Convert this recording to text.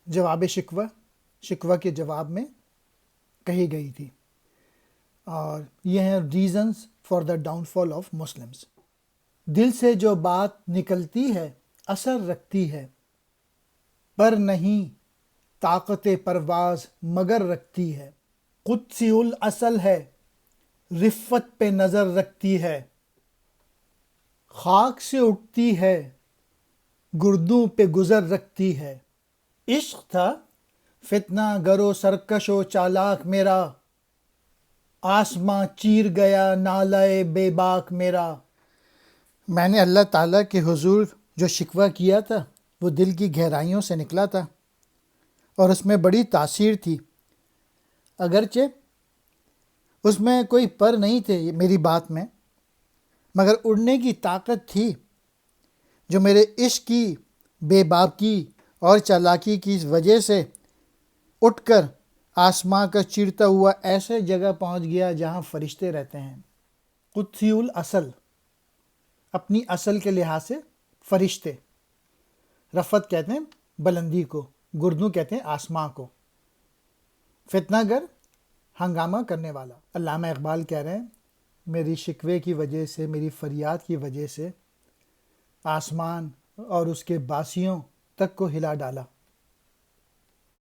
جواب شکوہ کے جواب میں کہی گئی تھی، اور یہ ہیں reasons for the down fall of Muslims. دل سے جو بات نکلتی ہے اثر رکھتی ہے، پر نہیں طاقت پرواز مگر رکھتی ہے۔ قدسی الاصل ہے، رفت پہ نظر رکھتی ہے، خاک سے اٹھتی ہے، گردوں پہ گزر رکھتی ہے۔ عشق تھا فتنہ گر و سرکش و چالاک میرا، آسماں چیر گیا نالہ بے باک میرا۔ میں نے اللہ تعالیٰ کے حضور جو شکوہ کیا تھا وہ دل کی گہرائیوں سے نکلا تھا، اور اس میں بڑی تاثیر تھی، اگرچہ اس میں کوئی پر نہیں تھے میری بات میں، مگر اڑنے کی طاقت تھی جو میرے عشق کی بے باکی اور چالاکی کی وجہ سے اٹھ کر آسماں کا چیرتا ہوا ایسے جگہ پہنچ گیا جہاں فرشتے رہتے ہیں۔ قدسی الاصل، اپنی اصل کے لحاظ سے فرشتے۔ رفت کہتے ہیں بلندی کو، گردوں کہتے ہیں آسماں کو، فتنہ گر ہنگامہ کرنے والا۔ علامہ اقبال کہہ رہے ہیں میری شکوے کی وجہ سے، میری فریاد کی وجہ سے آسمان اور اس کے باسیوں تک کو ہلا ڈالا۔